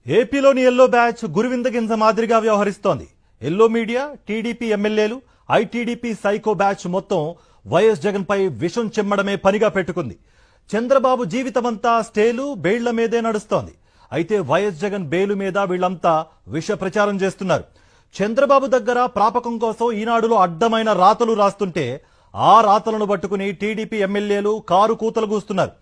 ఏపీలోని yellow batch గురువింద గింజ మాదిరిగా వ్యవహరిస్తోంది. ఎల్లో మీడియా, టీడీపీ ఎమ్మెల్యేలు, ఐటీడీపీ సైకో బ్యాచ్ మొత్తం వైఎస్ జగన్ పై విషం చిమ్మడమే పనిగా పెట్టుకుంది. చంద్రబాబు జీవితమంతా స్టేలు, బెయిళ్ల మీదే నడుస్తోంది. అయితే వైఎస్ జగన్ బెయిలు మీద వీళ్లంతా విష ప్రచారం చేస్తున్నారు. చంద్రబాబు దగ్గర ప్రాపకం కోసం ఈనాడులో అడ్డమైన రాతలు రాస్తుంటే ఆ రాతలను పట్టుకుని టీడీపీ ఎమ్మెల్యేలు కారు కూతలు కూస్తున్నారు.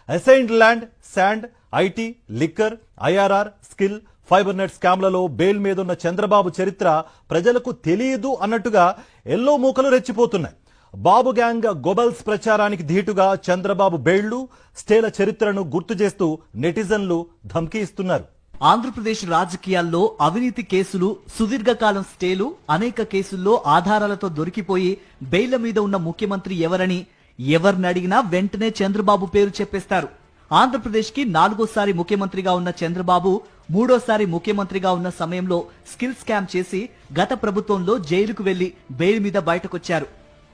Assigned land, sand, IT, liquor, IRR, skill, fibre net స్కామ్లలో బెయిల్ మీదున్న చంద్రబాబు చరిత్ర ప్రజలకు తెలియదు అన్నట్టుగా ఎల్లో మూకలు రెచ్చిపోతున్నాయి. బాబు గ్యాంగ్ గొబల్స్ ప్రచారానికి ధీటుగా చంద్రబాబు బెయిళ్లు, స్టేల చరిత్రను గుర్తు చేస్తూ నెటిజన్లు ధమ్కీ ఇస్తున్నారు. ఆంధ్రప్రదేశ్ రాజకీయాల్లో అవినీతి కేసులు, సుదీర్ఘకాలం స్టేలు, అనేక కేసుల్లో ఆధారాలతో దొరికిపోయి బెయిళ్ల మీద ఉన్న ముఖ్యమంత్రి ఎవరని ఎవరిని అడిగినా వెంటనే చంద్రబాబు పేరు చెప్పేస్తారు. ఆంధ్రప్రదేశ్ కి 4వ ముఖ్యమంత్రిగా ఉన్న చంద్రబాబు 3వ ముఖ్యమంత్రిగా ఉన్న సమయంలో స్కిల్ స్కామ్ చేసి గత ప్రభుత్వంలో జైలుకు వెళ్లి బెయిల్ మీద బయటకొచ్చారు.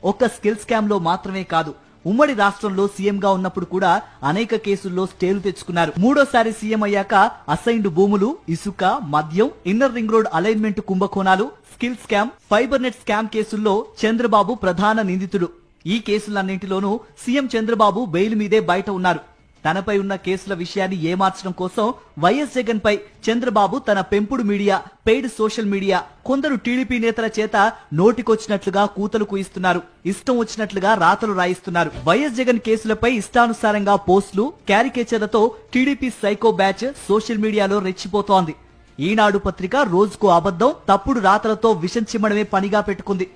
ఒక్క స్కిల్ స్కామ్ లో మాత్రమే కాదు, ఉమ్మడి రాష్ట్రంలో సీఎం గా ఉన్నప్పుడు కూడా అనేక కేసుల్లో స్టేలు తెచ్చుకున్నారు. 3వ సీఎం అయ్యాక అసైన్డ్ భూములు, ఇసుక, మద్యం, ఇన్నర్ రింగ్ రోడ్ అలైన్మెంట్ కుంభకోణాలు, skill scam, fibre net scam కేసుల్లో చంద్రబాబు ప్రధాన నిందితుడు. ఈ కేసులన్నింటిలోనూ సీఎం చంద్రబాబు బెయిల్ మీదే బయట ఉన్నారు. తనపై ఉన్న కేసుల విషయాన్ని ఏమార్చడం కోసం వైఎస్ జగన్ పై చంద్రబాబు తన పెంపుడు మీడియా, పెయిడ్ సోషల్ మీడియా, కొందరు టీడీపీ నేతల చేత నోటికొచ్చినట్లుగా కూతలు కూయిస్తున్నారు. ఇష్టం వచ్చినట్లుగా రాతలు రాయిస్తున్నారు. వైఎస్ జగన్ కేసులపై ఇష్టానుసారంగా పోస్టులు, క్యారికేచర్లతో టీడీపీ సైకో బ్యాచ్ సోషల్ మీడియాలో రెచ్చిపోతోంది. ఈనాడు పత్రిక రోజుకు అబద్ధం, తప్పుడు రాతలతో విషం చిమ్మడమే పనిగా పెట్టుకుంది.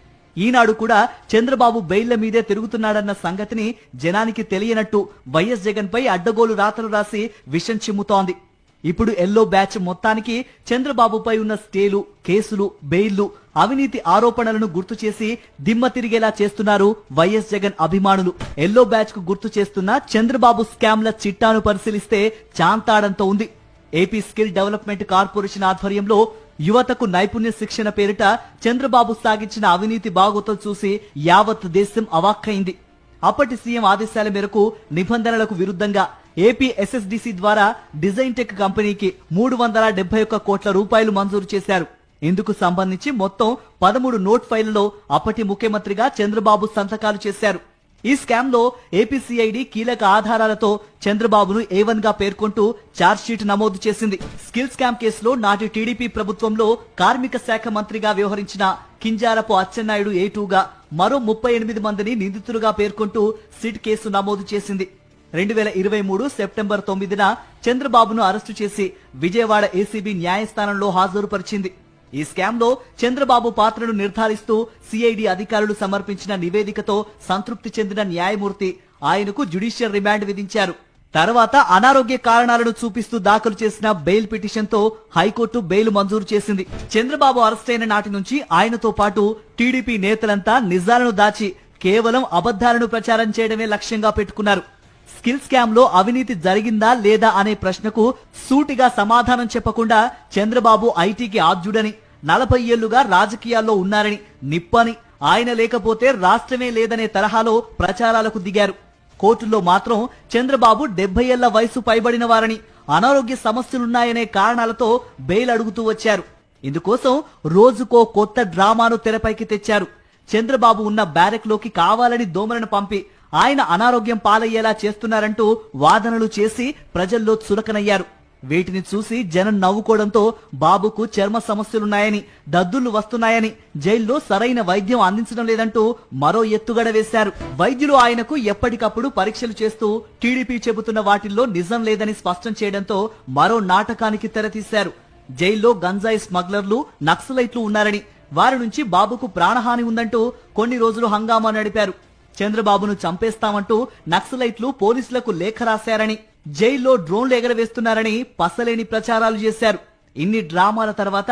ఈనాడు కూడా చంద్రబాబు బెయిళ్ల మీదే తిరుగుతున్నాడన్న సంగతిని జనానికి తెలియనట్టు వైఎస్ జగన్ పై అడ్డగోలు రాతలు రాసి విషం చిమ్ముతోంది. ఇప్పుడు ఎల్లో బ్యాచ్ మొత్తానికి చంద్రబాబుపై ఉన్న స్టేలు, కేసులు, బెయిళ్లు, అవినీతి ఆరోపణలను గుర్తు చేసి దిమ్మ తిరిగేలా చేస్తున్నారు వైఎస్ జగన్ అభిమానులు. ఎల్లో బ్యాచ్ కు గుర్తు చేస్తున్న చంద్రబాబు స్కామ్ల చిట్టాను పరిశీలిస్తే చాంతాడంతో ఉంది. ఏపీ స్కిల్ డెవలప్మెంట్ కార్పొరేషన్ ఆధ్వర్యంలో యువతకు నైపుణ్య శిక్షణ పేరిట చంద్రబాబు సాగించిన అవినీతి బాగోతం చూసి యావత్ దేశం అవాక్కైంది. అప్పటి సీఎం ఆదేశాల మేరకు నిబంధనలకు విరుద్ధంగా ఏపీ ఎస్ఎస్డిసి ద్వారా డిజైన్ టెక్ కంపెనీకి 371 కోట్ల రూపాయలు మంజూరు చేశారు. ఇందుకు సంబంధించి మొత్తం 13 నోట్ ఫైళ్లలో అప్పటి ముఖ్యమంత్రిగా చంద్రబాబు సంతకాలు చేశారు. ఈ స్కామ్ లో ఏపీసీఐడి కీలక ఆధారాలతో చంద్రబాబును A1 గా పేర్కొంటూ ఛార్జ్ షీట్ నమోదు చేసింది. స్కిల్ స్కామ్ కేసులో నాటి టీడీపీ ప్రభుత్వంలో కార్మిక శాఖ మంత్రిగా వ్యవహరించిన కింజారపు అచ్చెన్నాయుడు A2 గా మరో 38 మందిని నిందితులుగా పేర్కొంటూ సిట్ కేసు నమోదు చేసింది. 2023 సెప్టెంబర్ 9న చంద్రబాబును అరెస్టు చేసి విజయవాడ ఏసీబీ న్యాయస్థానంలో హాజరుపరిచింది. ఈ స్కామ్ లో చంద్రబాబు పాత్రను నిర్ధారిస్తూ సిఐడి అధికారులు సమర్పించిన నివేదికతో సంతృప్తి చెందిన న్యాయమూర్తి ఆయనకు జ్యుడిషియల్ రిమాండ్ విధించారు. తర్వాత అనారోగ్య కారణాలను చూపిస్తూ దాఖలు చేసిన బెయిల్ పిటిషన్ తో హైకోర్టు బెయిల్ మంజూరు చేసింది. చంద్రబాబు అరెస్ట్ అయిన నాటి నుంచి ఆయనతో పాటు టీడీపీ నేతలంతా నిజాలను దాచి కేవలం అబద్ధాలను ప్రచారం చేయడమే లక్ష్యంగా పెట్టుకున్నారు. స్కిల్ స్కామ్ లో అవినీతి జరిగిందా లేదా అనే ప్రశ్నకు సూటిగా సమాధానం చెప్పకుండా చంద్రబాబు ఐటీకి ఆద్యుడని, 40 ఏళ్లుగా రాజకీయాల్లో ఉన్నారని, నిప్పని, ఆయన లేకపోతే రాష్ట్రమే లేదనే తరహాలో ప్రచారాలకు దిగారు. కోర్టుల్లో మాత్రం చంద్రబాబు 70 ఏళ్ల వయసు పైబడిన వారని, అనారోగ్య సమస్యలున్నాయనే కారణాలతో బెయిల్ అడుగుతూ వచ్చారు. ఇందుకోసం రోజుకో కొత్త డ్రామాను తెరపైకి తెచ్చారు. చంద్రబాబు ఉన్న బ్యారెక్ లోకి కావాలని దోమలను పంపి ఆయన అనారోగ్యం పాలయ్యేలా చేస్తున్నారంటూ వాదనలు చేసి ప్రజల్లో చులకనయ్యారు. వీటిని చూసి జనం నవ్వుకోవడంతో బాబుకు చర్మ సమస్యలున్నాయని, దద్దుళ్లు వస్తున్నాయని, జైల్లో సరైన వైద్యం అందించడం లేదంటూ మరో ఎత్తుగడ వేశారు. వైద్యులు ఆయనకు ఎప్పటికప్పుడు పరీక్షలు చేస్తూ టీడీపీ చెబుతున్న వాటిల్లో నిజం లేదని స్పష్టం చేయడంతో మరో నాటకానికి తెరతీశారు. జైల్లో గంజాయి స్మగ్లర్లు, నక్సలైట్లు ఉన్నారని, వారి నుంచి బాబుకు ప్రాణహాని ఉందంటూ కొన్ని రోజులు హంగామా నడిపారు. చంద్రబాబును చంపేస్తామంటూ నక్సలైట్లు పోలీసులకు లేఖ రాశారని, జైల్లో డ్రోన్లు ఎగరవేస్తున్నారని పసలేని ప్రచారాలు చేశారు. ఇన్ని డ్రామాల తర్వాత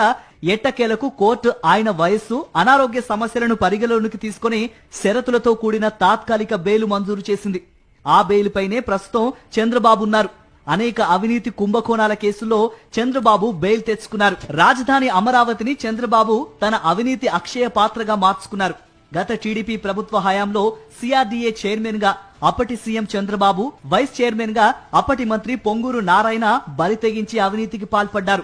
ఎట్టకేలకు కోర్టు ఆయన వయస్సు, అనారోగ్య సమస్యలను పరిగణలోనికి తీసుకుని షరతులతో కూడిన తాత్కాలిక బెయిల్ మంజూరు చేసింది. ఆ బెయిల్ పైనే ప్రస్తుతం చంద్రబాబు ఉన్నారు. అనేక అవినీతి కుంభకోణాల కేసుల్లో చంద్రబాబు బెయిల్ తెచ్చుకున్నారు. రాజధాని అమరావతిని చంద్రబాబు తన అవినీతి అక్షయ పాత్రగా మార్చుకున్నారు. గత టీడీపీ ప్రభుత్వ హయాంలో సిఆర్డీఏ చైర్మన్ గా అప్పటి సీఎం చంద్రబాబు, వైస్ చైర్మన్ గా అప్పటి మంత్రి పొంగూరు నారాయణ బరి తెగించి అవినీతికి పాల్పడ్డారు.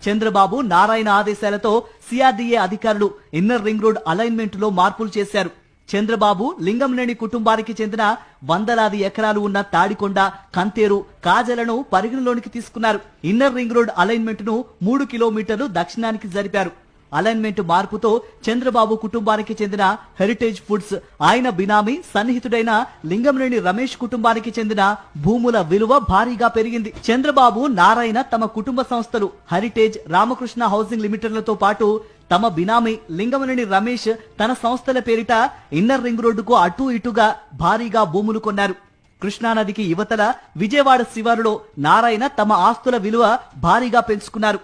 చంద్రబాబు, నారాయణ ఆదేశాలతో సిఆర్డీఏ అధికారులు ఇన్నర్ రింగ్ రోడ్ అలైన్మెంట్ లో మార్పులు చేశారు. చంద్రబాబు, లింగంనేని కుటుంబానికి చెందిన వందలాది ఎకరాలు ఉన్న తాడికొండ, కంతేరు, కాజలను పరిగణలోనికి తీసుకున్నారు. ఇన్నర్ రింగ్ రోడ్ అలైన్మెంట్ ను 3 కిలోమీటర్లు దక్షిణానికి జరిపారు. అలైన్మెంట్ మార్పుతో చంద్రబాబు కుటుంబానికి చెందిన హెరిటేజ్ ఫుడ్స్, ఆయన బినామీ సన్నిహితుడైన లింగంనేని రమేష్ కుటుంబానికి చెందిన భూముల విలువ భారీగా పెరిగింది. చంద్రబాబు, నారాయణ తమ కుటుంబ సంస్థలు హెరిటేజ్, రామకృష్ణ హౌసింగ్ లిమిటెడ్లతో పాటు తమ బినామీ లింగంనేని రమేష్ తన సంస్థల పేరిట ఇన్నర్ రింగ్ రోడ్డుకు అటూ ఇటుగా భారీగా భూములు కొన్నారు. కృష్ణానదికి యువతల విజయవాడ శివారులో నారాయణ తమ ఆస్తుల విలువ భారీగా పెంచుకున్నారు.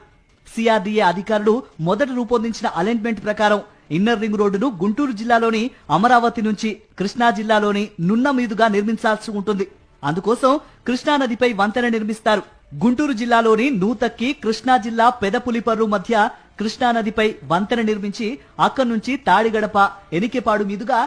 సిఆర్డీఏ అధికారులు మొదట రూపొందించిన అలైన్మెంట్ ప్రకారం ఇన్నర్ రింగ్ రోడ్డును గుంటూరు జిల్లాలోని అమరావతి నుంచి కృష్ణా జిల్లాలోని నున్న మీదుగా నిర్మించాల్సి ఉంటుంది. అందుకోసం కృష్ణానదిపై వంతెన నిర్మిస్తారు. గుంటూరు జిల్లాలోని నూతక్కి, కృష్ణా జిల్లా పెదపులిపర్రు మధ్య కృష్ణానదిపై వంతెన నిర్మించి అక్కడి నుంచి తాడిగడప, ఎనికెపాడు మీదుగా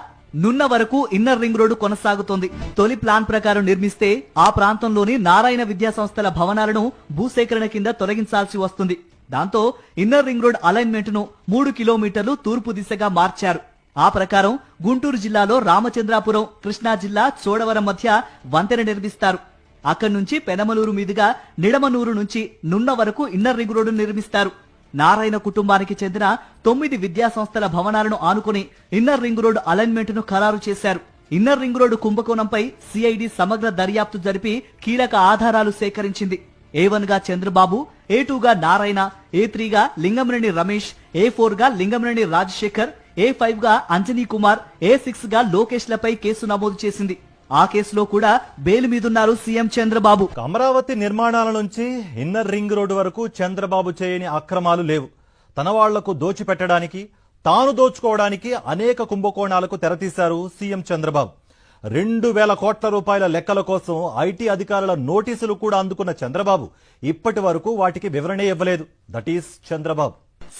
నున్న వరకు ఇన్నర్ రింగ్ రోడ్డు కొనసాగుతోంది. తొలి ప్లాన్ ప్రకారం నిర్మిస్తే ఆ ప్రాంతంలోని నారాయణ విద్యా సంస్థల భవనాలను భూసేకరణ కింద తొలగించాల్సి వస్తుంది. దాంతో ఇన్నర్ రింగ్ రోడ్ అలైన్మెంట్ ను 3 కిలోమీటర్లు తూర్పు దిశగా మార్చారు. ఆ ప్రకారం గుంటూరు జిల్లాలో రామచంద్రాపురం, కృష్ణా జిల్లా చోడవరం మధ్య వంతెన నిర్మిస్తారు. అక్కడి నుంచి పెనమలూరు మీదుగా నిడమనూరు నుంచి నున్న వరకు ఇన్నర్ రింగ్ రోడ్డు నిర్మిస్తారు. నారాయణ కుటుంబానికి చెందిన 9 విద్యా సంస్థల భవనాలను ఆనుకుని ఇన్నర్ రింగ్ రోడ్ అలైన్మెంట్ ను ఖరారు చేశారు. ఇన్నర్ రింగ్ రోడ్డు కుంభకోణంపై సిఐడి సమగ్ర దర్యాప్తు జరిపి కీలక ఆధారాలు సేకరించింది. A1 గా చంద్రబాబు, A2 గా నారాయణ, A3 గా లింగంనేని రమేష్, A4 గా లింగంనేని రాజశేఖర్, A5 గా అంజనీ కుమార్, A6 గా లోకేష్ లపై కేసు నమోదు చేసింది. ఆ కేసులో కూడా బెయిల్ మీదున్నారు సీఎం చంద్రబాబు. అమరావతి నిర్మాణాల నుంచి ఇన్నర్ రింగ్ రోడ్డు వరకు చంద్రబాబు చేయని అక్రమాలు లేవు. తన వాళ్లకు దోచిపెట్టడానికి, తాను దోచుకోవడానికి అనేక కుంభకోణాలకు తెరతీశారు సీఎం చంద్రబాబు. 2,000 కోట్ల రూపాయల లెక్కల కోసం ఐటీ అధికారుల నోటీసులు కూడా అందుకున్న చంద్రబాబు ఇప్పటి వరకు వాటికి వివరణే ఇవ్వలేదు. That is Chandrababu.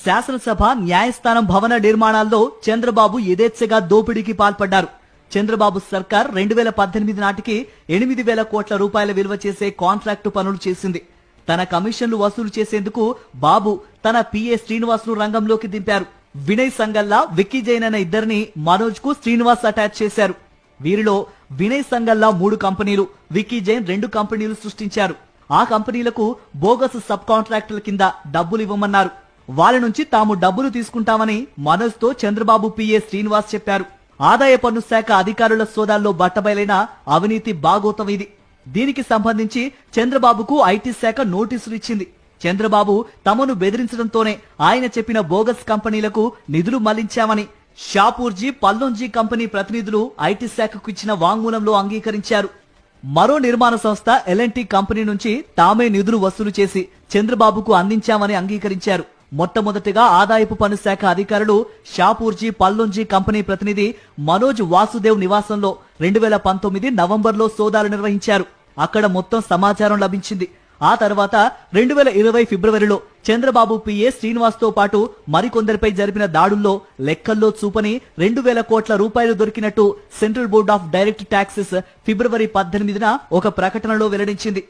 శాసనసభ, న్యాయస్థానం భవన నిర్మాణాల్లో చంద్రబాబు యథేచ్ఛగా దోపిడీకి పాల్పడ్డారు. చంద్రబాబు సర్కార్ 2018 నాటికి 8,000 కోట్ల రూపాయల విలువ చేసే కాంట్రాక్టు పనులు చేసింది. తన కమిషన్లు వసూలు చేసేందుకు బాబు తన పిఏ శ్రీనివాస్ ను రంగంలోకి దింపారు. వినయ్ సంగల్లా, విక్కీ జైన్ అనే ఇద్దరిని మనోజ్ కు శ్రీనివాస్ అటాచ్ చేశారు. వీరిలో వినయ్ సంగల్లా 3 కంపెనీలు, విక్కీ జైన్ 2 కంపెనీలు సృష్టించారు. ఆ కంపెనీలకు బోగస్ సబ్ కాంట్రాక్టుల కింద డబ్బులు ఇవ్వమన్నారు. వాళ్ళ నుంచి తాము డబ్బులు తీసుకుంటామని మనోజ్ తో చంద్రబాబు పిఏ శ్రీనివాస్ చెప్పారు. ఆదాయ పన్ను శాఖ అధికారుల సోదాల్లో బట్టబయలైన అవినీతి బాగోతం ఇది. దీనికి సంబంధించి చంద్రబాబుకు ఐటీ శాఖ నోటీసులు ఇచ్చింది. చంద్రబాబు తమను బెదిరించడంతోనే ఆయన చెప్పిన బోగస్ కంపెనీలకు నిధులు మళ్లించామని షాపూర్జీ, పల్లోంజీ కంపెనీ ప్రతినిధులు ఐటీ శాఖకు ఇచ్చిన వాంగ్మూలంలో అంగీకరించారు. మరో నిర్మాణ సంస్థ L&T కంపెనీ నుంచి తామే నిధులు వసూలు చేసి చంద్రబాబుకు అందించామని అంగీకరించారు. మొట్టమొదటిగా ఆదాయపు పన్ను శాఖ అధికారులు షాపూర్జీ, పల్లోంజీ కంపెనీ ప్రతినిధి మనోజ్ వాసుదేవ్ నివాసంలో 2019 నవంబర్లో సోదాలు నిర్వహించారు. అక్కడ మొత్తం సమాచారం లభించింది. ఆ తర్వాత 2020 ఫిబ్రవరిలో చంద్రబాబు పిఏ శ్రీనివాస్ తో పాటు మరికొందరిపై జరిపిన దాడుల్లో లెక్కల్లో చూపని 2,000 కోట్ల రూపాయలు దొరికినట్టు central board of direct taxes ఫిబ్రవరి 18న ఒక ప్రకటనలో వెల్లడించింది.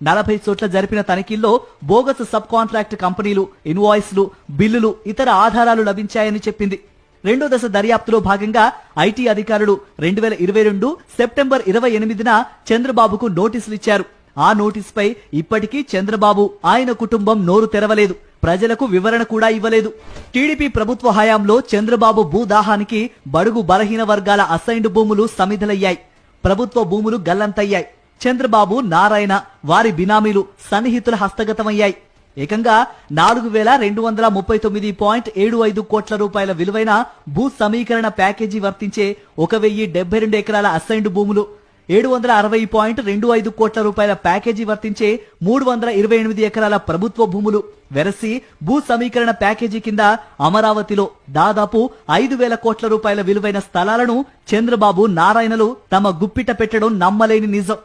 40 చోట్ల జరిపిన తనిఖీల్లో బోగస్ సబ్ కాంట్రాక్ట్ కంపెనీలు, ఇన్వాయిస్లు, బిల్లులు, ఇతర ఆధారాలు లభించాయని చెప్పింది. రెండో దశ దర్యాప్తులో భాగంగా ఐటీ అధికారులు 2022 సెప్టెంబర్ 28న చంద్రబాబుకు నోటీసులు ఇచ్చారు. ఆ నోటీసుపై ఇప్పటికీ చంద్రబాబు, ఆయన కుటుంబం నోరు తెరవలేదు. ప్రజలకు వివరణ కూడా ఇవ్వలేదు. టీడీపీ ప్రభుత్వ హయాంలో చంద్రబాబు భూదాహానికి బడుగు బలహీన వర్గాల అసైన్డ్ భూములు సమిధలయ్యాయి. ప్రభుత్వ భూములు గల్లంతయ్యాయి. చంద్రబాబు, నారాయణ, వారి బినామీలు, సన్నిహితుల హస్తగతమయ్యాయి. ఏకంగా 4,239.75 కోట్ల రూపాయల విలువైన భూ సమీకరణ ప్యాకేజీ వర్తించే 1,072 ఎకరాల అసైన్డ్ భూములు, 760.25 కోట్ల రూపాయల ప్యాకేజీ వర్తించే 328 ఎకరాల ప్రభుత్వ భూములు వెరసి భూ సమీకరణ ప్యాకేజీ కింద అమరావతిలో దాదాపు 5,000 కోట్ల రూపాయల విలువైన స్థలాలను చంద్రబాబు, నారాయణలు తమ గుప్పిట పెట్టడం నమ్మలేని నిజం.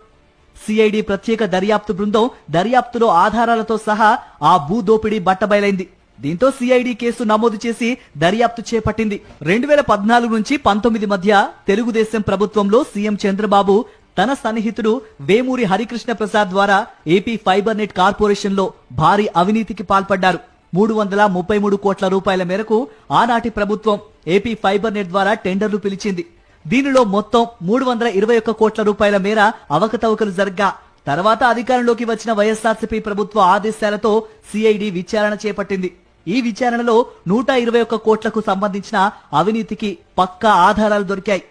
సిఐడి ప్రత్యేక దర్యాప్తు బృందం దర్యాప్తులో ఆధారాలతో సహా ఆ భూ దోపిడీ బట్టబయలైంది. దీంతో సిఐడి కేసు నమోదు చేసి దర్యాప్తు చేపట్టింది. 2014 నుంచి 19 మధ్య తెలుగుదేశం ప్రభుత్వంలో సీఎం చంద్రబాబు తన సన్నిహితుడు వేమూరి హరికృష్ణ ప్రసాద్ ద్వారా ఏపీ ఫైబర్ నెట్ కార్పొరేషన్ లో భారీ అవినీతికి పాల్పడ్డారు. 333 కోట్ల రూపాయల మేరకు ఆనాటి ప్రభుత్వం ఏపీ ఫైబర్ నెట్ ద్వారా టెండర్లు పిలిచింది. దీనిలో మొత్తం 321 కోట్ల రూపాయల మేర అవకతవకలు జరగ్గా తర్వాత అధికారంలోకి వచ్చిన వైఎస్ఆర్సీపీ ప్రభుత్వ ఆదేశాలతో సిఐడి విచారణ చేపట్టింది. ఈ విచారణలో 121 కోట్లకు సంబంధించిన అవినీతికి పక్కా ఆధారాలు దొరికాయి.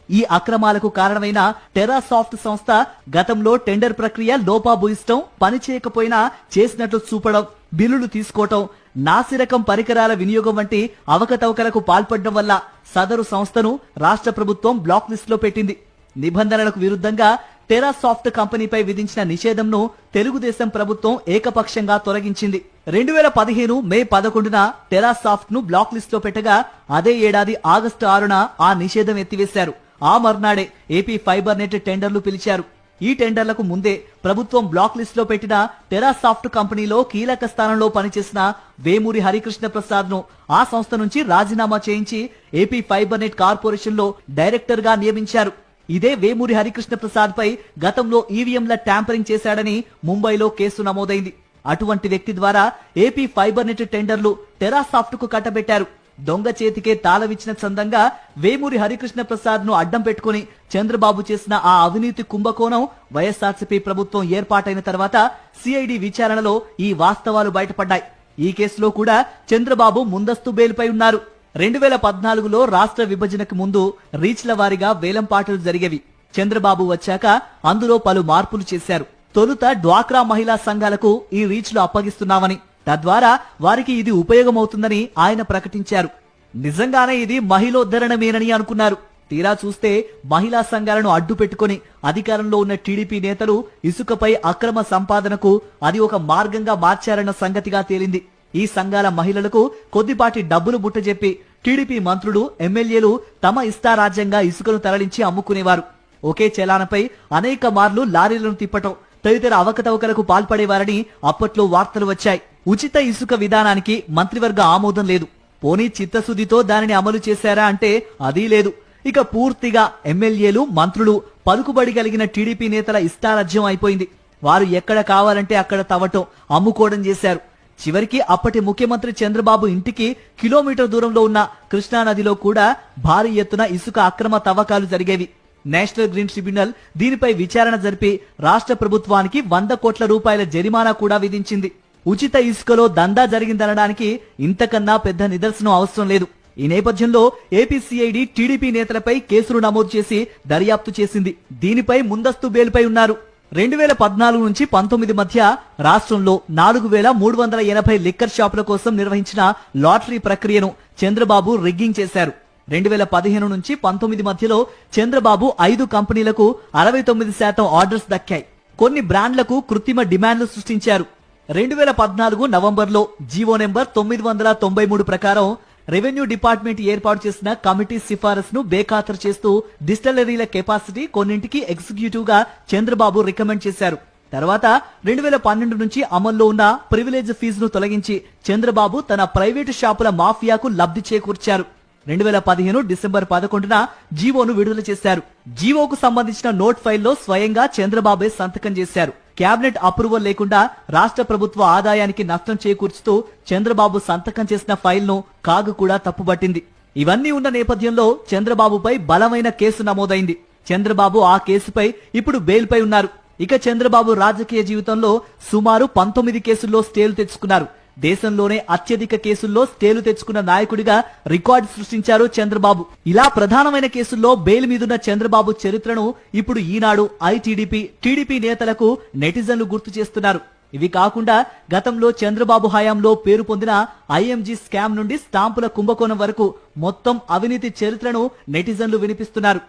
ఈ అక్రమాలకు కారణమైన టెరాసాఫ్ట్ సంస్థ గతంలో టెండర్ ప్రక్రియ లోపాభూయిష్టం, పని చేయకపోయినా చేసినట్లు చూపడం, బిల్లులు తీసుకోవటం, నాసిరకం పరికరాల వినియోగం వంటి అవకతవకలకు పాల్పడడం వల్ల సదరు సంస్థను రాష్ట్ర ప్రభుత్వం బ్లాక్ లిస్ట్ లో పెట్టింది. నిబంధనలకు విరుద్ధంగా టెరాసాఫ్ట్ కంపెనీపై విధించిన నిషేధంను తెలుగుదేశం ప్రభుత్వం ఏకపక్షంగా తొలగించింది. 2015 మే 11న టెరాసాఫ్ట్ ను బ్లాక్ లిస్ట్ లో పెట్టగా అదే ఏడాది ఆగస్టు 6న ఆ నిషేధం ఎత్తివేశారు. ఆ మర్నాడే ఏపీ ఫైబర్ నెట్ టెండర్లు పిలిచారు. ఈ టెండర్లకు ముందే ప్రభుత్వం బ్లాక్ లిస్ట్ లో పెట్టిన టెరాసాఫ్ట్ కంపెనీలో కీలక స్థానంలో పనిచేసిన వేమూరి హరికృష్ణ ప్రసాద్ ను ఆ సంస్థ నుంచి రాజీనామా చేయించి ఏపీ ఫైబర్ నెట్ కార్పొరేషన్ లో డైరెక్టర్ గా నియమించారు. ఇదే వేమూరి హరికృష్ణ ప్రసాద్ పై గతంలో ఈవీఎంల ట్యాంపరింగ్ చేశాడని ముంబైలో కేసు నమోదైంది. అటువంటి వ్యక్తి ద్వారా ఏపీ ఫైబర్ నెట్ టెండర్లు టెరాసాఫ్ట్ కు కట్టబెట్టారు. దొంగ చేతికే తాళవిచ్చిన చందంగా వేమూరి హరికృష్ణ ప్రసాద్ ను అడ్డం పెట్టుకుని చంద్రబాబు చేసిన ఆ అవినీతి కుంభకోణం వైఎస్ఆర్సీపీ ప్రభుత్వం ఏర్పాటైన తర్వాత సిఐడి విచారణలో ఈ వాస్తవాలు బయటపడ్డాయి. ఈ కేసులో కూడా చంద్రబాబు ముందస్తు బెయిల్పై ఉన్నారు. 2014లో రాష్ట్ర విభజనకు ముందు రీచ్ల వారీగా వేలంపాటలు జరిగేవి. చంద్రబాబు వచ్చాక అందులో పలు మార్పులు చేశారు. తొలుత డ్వాక్రా మహిళా సంఘాలకు ఈ రీచ్లు అప్పగిస్తున్నామని, తద్వారా వారికి ఇది ఉపయోగమవుతుందని ఆయన ప్రకటించారు. నిజంగానే ఇది మహిళోద్ధరణమేనని అనుకున్నారు. తీరా చూస్తే మహిళా సంఘాలను అడ్డు పెట్టుకుని అధికారంలో ఉన్న టీడీపీ నేతలు ఇసుకపై అక్రమ సంపాదనకు అది ఒక మార్గంగా మార్చారన్న సంగతిగా తేలింది. ఈ సంఘాల మహిళలకు కొద్దిపాటి డబ్బులు బుట్టజెప్పి టీడీపీ మంత్రులు, ఎమ్మెల్యేలు తమ ఇష్టారాజ్యంగా ఇసుకను తరలించి అమ్ముకునేవారు. ఒకే చలానపై అనేక మార్లు లారీలను తిప్పటం, తదితర అవకతవకలకు పాల్పడేవారని అప్పట్లో వార్తలు వచ్చాయి. ఉచిత ఇసుక విధానానికి మంత్రివర్గ ఆమోదం లేదు. పోనీ చిత్తశుద్ధితో దానిని అమలు చేశారా అంటే అదీ లేదు. ఇక పూర్తిగా ఎమ్మెల్యేలు, మంత్రులు, పలుకుబడి కలిగిన టీడీపీ నేతల ఇష్టారాజ్యం అయిపోయింది. వారు ఎక్కడ కావాలంటే అక్కడ తవ్వటం, అమ్ముకోవడం చేశారు. చివరికి అప్పటి ముఖ్యమంత్రి చంద్రబాబు ఇంటికి కిలోమీటర్ దూరంలో ఉన్న కృష్ణానదిలో కూడా భారీ ఎత్తున ఇసుక అక్రమ తవ్వకాలు జరిగేవి. నేషనల్ గ్రీన్ ట్రిబ్యునల్ దీనిపై విచారణ జరిపి రాష్ట్ర ప్రభుత్వానికి 100 కోట్ల రూపాయల జరిమానా కూడా విధించింది. ఉచిత ఇసుకలో దందా జరిగిందనడానికి ఇంతకన్నా పెద్ద నిదర్శనం అవసరం లేదు. ఈ నేపథ్యంలో ఏపీ సిఐడి టీడీపీ నేతలపై కేసులు నమోదు చేసి దర్యాప్తు చేసింది. దీనిపై ముందస్తు బెయిల్పై ఉన్నారు. 2014 నుంచి 19 మధ్య రాష్ట్రంలో 4380 లిక్కర్ షాపుల కోసం నిర్వహించిన లాటరీ ప్రక్రియను చంద్రబాబు రిగ్గింగ్ చేశారు. 2015 నుంచి 19 మధ్యలో చంద్రబాబు 5 కంపెనీలకు 69% ఆర్డర్స్ దక్కాయి. కొన్ని బ్రాండ్లకు కృత్రిమ డిమాండ్లు సృష్టించారు. 2014 నవంబర్లో జీవో నెంబర్ 993 ప్రకారం రెవెన్యూ డిపార్ట్మెంట్ ఏర్పాటు చేసిన కమిటీ సిఫారసును బేఖాతరు చేస్తూ డిస్టిలరీల కెపాసిటీ కొన్నింటికి ఎగ్జిక్యూటివ్ గా చంద్రబాబు రికమెండ్ చేశారు. తర్వాత 2012 నుంచి అమల్లో ఉన్న ప్రివిలేజ్ ఫీజును తొలగించి చంద్రబాబు తన ప్రైవేటు షాపుల మాఫియాకు లబ్ధి చేకూర్చారు. 2015 డిసెంబర్ 11న జీవోను విడుదల చేశారు. జీవోకు సంబంధించిన నోట్ ఫైల్లో స్వయంగా చంద్రబాబే సంతకం చేశారు. కేబినెట్ అప్రూవల్ లేకుండా రాష్ట్ర ప్రభుత్వ ఆదాయానికి నష్టం చేకూర్చుతూ చంద్రబాబు సంతకం చేసిన ఫైల్ను కాగు కూడా తప్పుబట్టింది. ఇవన్నీ ఉన్న నేపథ్యంలో చంద్రబాబుపై బలమైన కేసు నమోదైంది. చంద్రబాబు ఆ కేసుపై ఇప్పుడు బెయిల్పై ఉన్నారు. ఇక చంద్రబాబు రాజకీయ జీవితంలో సుమారు 19 కేసుల్లో స్టేలు తెచ్చుకున్నారు. దేశంలోనే అత్యధిక కేసుల్లో స్టేలు తెచ్చుకున్న నాయకుడిగా రికార్డు సృష్టించారు చంద్రబాబు. ఇలా ప్రధానమైన కేసుల్లో బెయిల్ మీదున్న చంద్రబాబు చరిత్రను ఇప్పుడు ఈనాడు, ఐటీడీపీ, టీడీపీ నేతలకు నెటిజన్లు గుర్తు చేస్తున్నారు. ఇవి కాకుండా గతంలో చంద్రబాబు హయాంలో పేరు పొందిన ఐఎంజీ స్కామ్ నుండి స్టాంపుల కుంభకోణం వరకు మొత్తం అవినీతి చరిత్రను నెటిజన్లు వినిపిస్తున్నారు.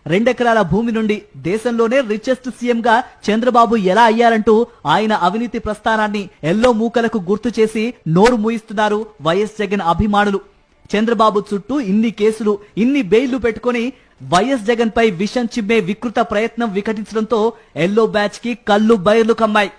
2 ఎకరాల భూమి నుండి దేశంలోనే రిచెస్ట్ సీఎం గా చంద్రబాబు ఎలా అయ్యారంటూ ఆయన అవినీతి ప్రస్థానాన్ని ఎల్లో మూకలకు గుర్తు చేసి నోరు మూయిస్తున్నారు వైఎస్ జగన్ అభిమానులు. చంద్రబాబు చుట్టూ ఇన్ని కేసులు, ఇన్ని బెయిళ్లు పెట్టుకుని వైఎస్ జగన్ పై విషం చిమ్మే వికృత ప్రయత్నం వికటించడంతో ఎల్లో బ్యాచ్ కి కళ్ళు బైర్లు కమ్మాయి.